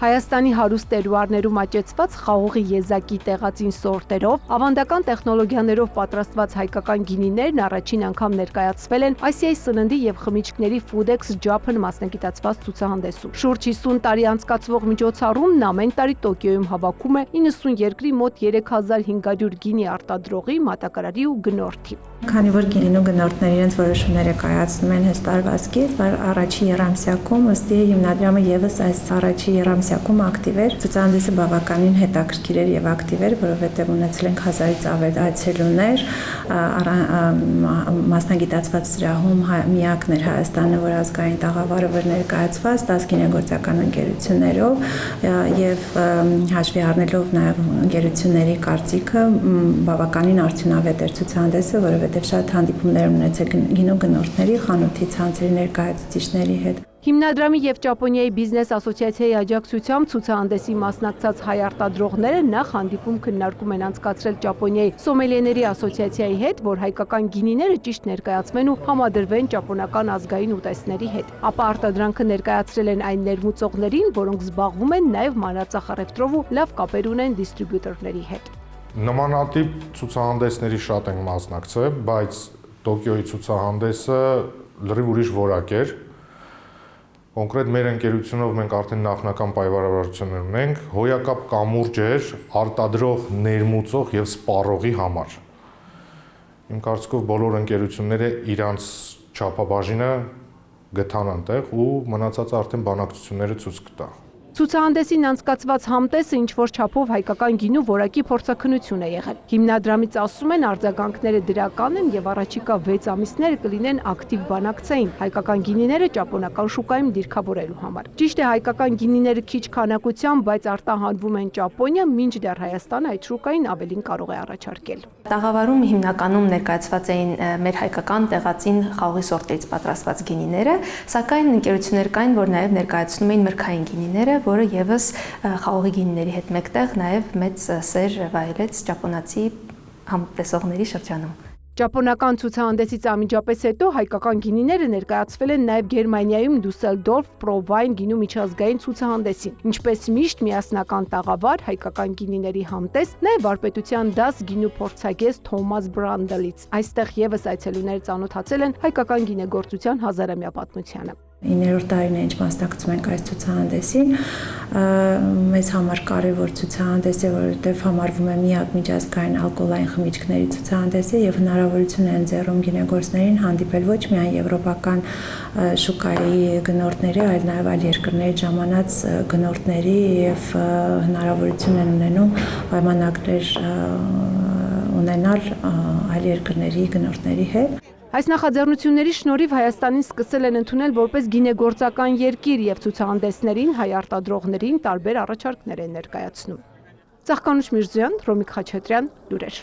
Հայաստանի հարուստ տերուարներում աճեցված խաղողի եզակի տեղածին սորտերով, ավանդական տեխնոլոգիաներով պատրաստված հայկական գինիներն առաջին անգամ ներկայացվել են Ասիայի սննդի եւ խմիչքների Food-Ex Japan մասնագիտացված ցուցահանդեսում։ Շուրջ 50 տարի անցկացվող միջոցառումն ամեն տարի Տոկիոյում հավաքում է 90 երկրի մոտ 3500 գինի արտադրողի, մատակարարի ու գնորդի։ Քանի որ գինու գնորդները իրենց որոշումները կայացնում են հենց տարվա առաջի երամսյակում, ըստ հիմնադրամը եւս այս առաջի երամսյակում ակտիվ էր։ Ցուցահանդեսը բավականին հետաքրքիր էր եւ ակտիվ էր, որովհետեւ ունեցել ենք 1000-ից ավել այցելուներ, մասնագիտացված սրահում միակն էր Հայաստանը, որ ազգային տաղավարը որ ներկայացված 10 գինեգործական ընկերություններով եւ հաշվի առնելով նաեւ ընկերությունների կարծիքը բավականին արդյունավետ էր ցուցահանդեսը, որովհետեւ շատ հանդիպումներ ունեցել գինու գնորդների, խանութի ցանցերի ներկայացուցիչների հետ։ Հիմնադրամի եւ Ճապոնիայի բիզնես ասոցիացիայի աջակցությամբ ցուցահանդեսի մասնակցած հայ արտադրողները նախ հանդիպում քննարկում են անցկացրել Ճապոնիայի սոմելիեների ասոցիացիայի հետ, որ հայկական գինիները ճիշտ ներկայացվեն ու համադրվեն ճապոնական ազգային ուտեստների հետ։ Ապա արտադրանքը ներկայացրել են այն ներմուծողներին, որոնք զբաղվում են նաեւ մանրածախարևտրով ու լավ կապեր ունեն դիստրիբյուտորների հետ։ Նմանատիպ ցուցահանդեսների շատ են մասնակցել, բայց Տոկիոյի ցուցահանդեսը լրիվ ուրիշ որակ էր։ Կոնկրետ մեր ընկերությունով մենք արդեն նախնական պայմանավորվածություններ ունենք, հոյակապ կամուրջ էր արտադրող, ներմուծող եւ սպառողի համար։ Իմ կարծիքով բոլոր ընկերությունները իրանց չափաբաժինը գտան այնտեղ ու մնացածը արդեն բանակցությունները ցույց կտա։ Ցուցահանդեսին անցկացված համտեսը ինչ-որ չափով հայկական գինու որակի փորձաքննություն է եղել։ Հիմնադրամից ասում են արձագանքները դրական են եւ առաջիկա 6 ամիսները կլինեն ակտիվ բանակցային հայկական գինիները ճապոնական շուկայում դիրքավորելու համար։ Ճիշտ է, հայկական գինիները քիչ քանակությամբ, բայց արտահանվում են Ճապոնիա, մինչդեռ Հայաստանը այդ շուկային ավելին կարող է առաջարկել։ Տաղավարում հիմնականում ներկայացված էին մեր հայկական տեղածին խաղողի սորտերից պատրաստված գինիները, սակայն ընկերություններ կային, որ նաեւ ներկայացնում էին մրգային գինիները, որը եւս խաղողի գինիների հետ մեկտեղ նաեւ մեծ սեր վայելեց ճապոնացի համտեսողների շրջանում։ Ճապոնական ցուցահանդեսից անմիջապես հետո հայկական գինիները ներկայացվել են նաև Գերմանիայում Դուսելդորֆ Պրովայն գինու միջազգային ցուցահանդեսին։ Ինչպես միշտ միասնական տաղավար, հայկական գինիների համտես, նաև վարպետության դաս գինու փորձագետ Թոմաս Բրանդելից։ Այստեղ եւս այցելուները ծանոթացել են հայկական գինեգործության հազարամյա պատմությանը։ 9-րդ տարին է ինչ մասնակցում ենք այս ցուցահանդեսին, մեզ համար կարևոր ցուցահանդես է, որովհետև համարվում է միակ միջազգային ալկոհոլային խմիչքների ցուցահանդեսը եւ հնարավորություն է ընձեռում գինեգործներին հանդիպել ոչ միայն եվրոպական շուկայի գնորդների, այլ նաեւ այլ երկրներից ժամանած գնորդների եւ հնարավորություն են ունենում պայմանագրեր ունենալ այլ երկրների գնորդների հետ։ Այս նախաձեռնությունների շնորհիվ Հայաստանին սկսել են ընդունել որպես գինեգործական երկիր եւ ցուցահանդեսներին հայ արտադրողներին տարբեր առաջարկներ են ներկայացնում։ Ծաղկանուշ Միրզոյան, Ռոմիկ Խաչատրյան, լուրեր։